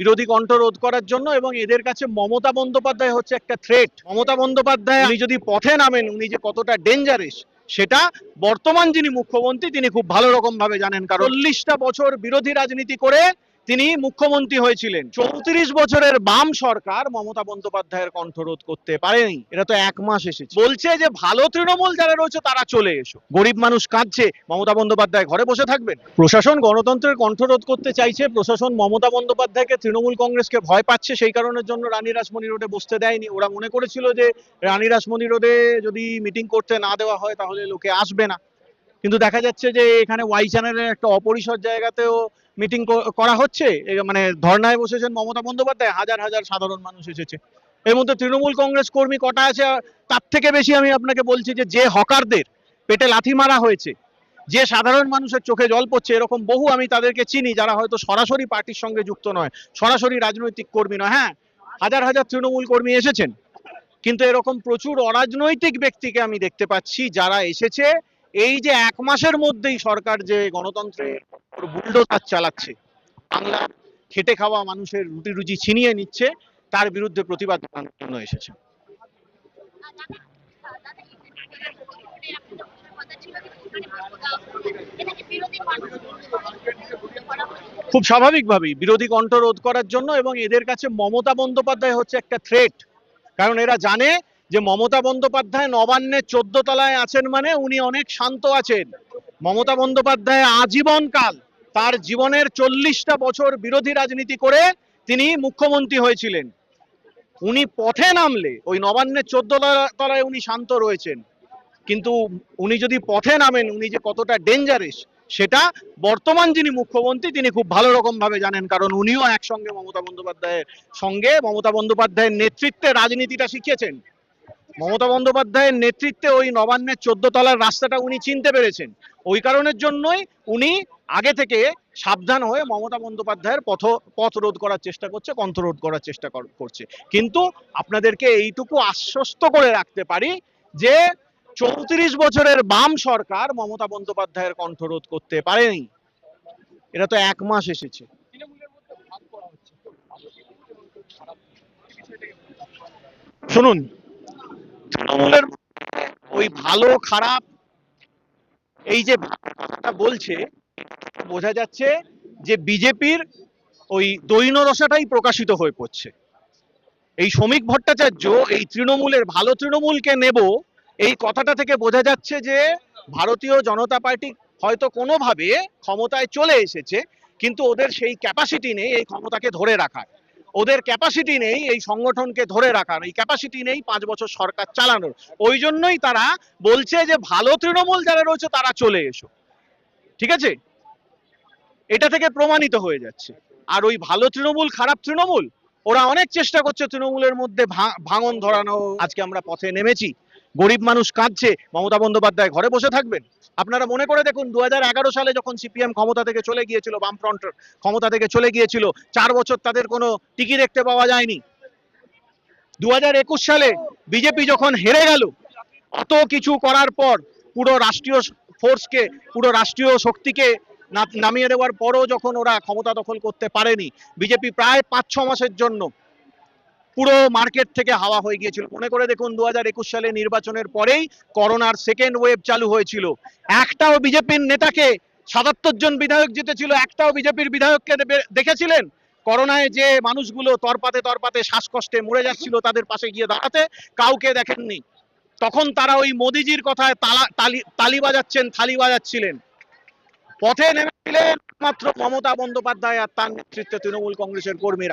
বিরোধী কণ্ঠ রোধ করার জন্য, এবং এদের কাছে মমতা বন্দ্যোপাধ্যায় হচ্ছে একটা থ্রেট। মমতা বন্দ্যোপাধ্যায় উনি যদি পথে নামেন, উনি যে কতটা ডেঞ্জারাস সেটা বর্তমান যিনি মুখ্যমন্ত্রী তিনি খুব ভালো রকম ভাবে জানেন, কারণ 40টা বছর বিরোধী রাজনীতি করে তিনি মুখ্যমন্ত্রী হয়েছিলেন। 34 বছরের বাম সরকার মমতা বন্দ্যোপাধ্যায়ের কণ্ঠরোধ করতে পারেনি। এটা তো 1 মাস এসেছে। বলছে যে ভালো তৃণমূল যারা রয়েছে তারা চলে এসো, গরিব মানুষ কাঁদছে, মমতা বন্দ্যোপাধ্যায় ঘরে বসে থাকবেন? প্রশাসন গণতন্ত্রের কণ্ঠরোধ করতে চাইছে, প্রশাসন মমতা বন্দ্যোপাধ্যায়কে, তৃণমূল কংগ্রেসকে ভয় পাচ্ছে, সেই কারণের জন্য রানী রাসমণি রোডে বসতে দেয়নি। ওরা মনে করেছিল যে রানী রাসমণি রোডে যদি মিটিং করতে না দেওয়া হয় তাহলে লোকে আসবে না, কিন্তু দেখা যাচ্ছে যে এখানে ওয়াই চ্যানেলের একটা অপরিসর জায়গাতেও মিটিং করা হচ্ছে, মানে ধর্নায় বসেছেন মমতা বন্দ্যোপাধ্যায়, হাজার হাজার সাধারণ মানুষ এসেছে। এর মধ্যে তৃণমূল কংগ্রেস কর্মী কটা আছে তার থেকে বেশি আমি আপনাকে বলছি যে হকারদের পেটে লাথি মারা হয়েছে, যে সাধারণ মানুষের চোখে জল পড়ছে, এরকম বহু আমি তাদেরকে চিনি যারা হয়তো সরাসরি পার্টির সঙ্গে যুক্ত নয়, সরাসরি রাজনৈতিক কর্মী নয়। হ্যাঁ, হাজার হাজার তৃণমূল কর্মী এসেছেন, কিন্তু এরকম প্রচুর অরাজনৈতিক ব্যক্তিকে আমি দেখতে পাচ্ছি যারা এসেছে এই যে 1 মাসের মধ্যেই সরকার যে গণতন্ত্রের বুলডোজার চালাচ্ছে, বাংলার খেটে খাওয়া মানুষের রুটি রুজি ছিনিয়ে নিচ্ছে, তার বিরুদ্ধে প্রতিবাদ জানানোর জন্য এসেছে। খুব স্বাভাবিকভাবেই বিরোধী কণ্ঠ রোধ করার জন্য, এবং এদের কাছে মমতা বন্দ্যোপাধ্যায় হচ্ছে একটা থ্রেট। কারণ এরা জানে যে মমতা বন্দ্যোপাধ্যায় নবান্নের 14 তলায় আছেন মানে উনি অনেক শান্ত আছেন। মমতা বন্দ্যোপাধ্যায় আজীবনকাল তার জীবনের 40টা বছর বিরোধী রাজনীতি করে তিনি মুখ্যমন্ত্রী হয়েছিলেন। উনি পথে নামলে ওই নবান্নের 14 তলায় উনি শান্ত রয়েছেন, কিন্তু উনি যদি পথে নামেন উনি যে কতটা ডেঞ্জারাস সেটা বর্তমান যিনি মুখ্যমন্ত্রী তিনি খুব ভালো রকম ভাবে জানেন, কারণ উনিও একসঙ্গে মমতা বন্দ্যোপাধ্যায়ের সঙ্গে, মমতা বন্দ্যোপাধ্যায়ের নেতৃত্বে রাজনীতিটা শিখেছেন। মমতা বন্দ্যোপাধ্যায়ের নেতৃত্বে ওই নবান্নের 14 তলার রাস্তাটা উনি চিনতে পেরেছেন। ওই কারণের জন্যই উনি আগে থেকে সাবধান হয়ে মমতা বন্দ্যোপাধ্যায়ের পথ রোধ করার চেষ্টা করছে, কণ্ঠ রোধ করার চেষ্টা করছে। কিন্তু আপনাদেরকে এইটুকু আশ্বস্ত করে রাখতে পারি যে 34 বছরের বাম সরকার মমতা বন্দ্যোপাধ্যায়ের কণ্ঠরোধ করতে পারেনি। এটা তো 1 মাস এসেছে। শুনুন, তৃণমূলের ওই ভালো খারাপ এই যে কথাটা বলছে, বোঝা যাচ্ছে যে বিজেপির ওই দৈন্য দশাটাই প্রকাশিত হয়ে পড়ছে। এই শ্রমিক ভট্টাচার্য এই তৃণমূলের ভালো তৃণমূলকে নেব এই কথাটা থেকে বোঝা যাচ্ছে যে ভারতীয় জনতা পার্টি হয়তো কোনোভাবে ক্ষমতায় চলে এসেছে, কিন্তু ওদের সেই ক্যাপাসিটি নেই এই ক্ষমতাকে ধরে রাখার, ওদের ক্যাপাসিটি নেই এই সংগঠনকে ধরে রাখার, এই ক্যাপাসিটি নেই 5 বছর সরকার চালানোর। ওই জন্যই তারা বলছে যে ভালো তৃণমূল যারা রয়েছে তারা চলে এসো। ঠিক আছে, এটা থেকে প্রমাণিত হয়ে যাচ্ছে। আর ওই ভালো তৃণমূল খারাপ তৃণমূল ওরা অনেক চেষ্টা করছে তৃণমূলের মধ্যে ভাঙন ধরানো। আজকে আমরা পথে নেমেছি, গরিব মানুষ কাঁদছে, মমতা বন্দ্যোপাধ্যায় ঘরে বসে থাকবেন? আপনারা মনে করে দেখুন 2011 সালে যখন সিপিএম ক্ষমতা থেকে চলে গিয়েছিল, বামফ্রন্ট ক্ষমতা থেকে চলে গিয়েছিল, 4 বছর তাদের কোনো টিকি দেখতে পাওয়া যায়নি। 2021 সালে বিজেপি যখন হেরে গেল, অত কিছু করার পর পুরো রাষ্ট্রীয় ফোর্সকে, পুরো রাষ্ট্রীয় শক্তিকে নামিয়ে দেওয়ার পরও যখন ওরা ক্ষমতা দখল করতে পারেনি, বিজেপি প্রায় 5-6 মাসের জন্য পুরো মার্কেট থেকে হাওয়া হয়ে গিয়েছিল। মনে করে দেখুন 2021 সালে নির্বাচনের পরেই করোনার সেকেন্ড ওয়েভ চালু হয়েছিল, একটাও বিজেপির নেতাকে, 77 জন বিধায়ক জিতেছিল, একটাও বিজেপির বিধায়ককে দেখেছিলেন করোনায় যে মানুষগুলো তরপাতে শ্বাসকষ্টে মরে যাচ্ছিল তাদের পাশে গিয়ে দাঁড়াতে? কাউকে দেখেননি। তখন তারা ওই মোদিজির কথায় তালি বাজাচ্ছেন, থালি বাজাচ্ছিলেন। পথে নেমেছিলেন মাত্র মমতা বন্দ্যোপাধ্যায় আর তার নেতৃত্বে তৃণমূল কংগ্রেসের কর্মীরা।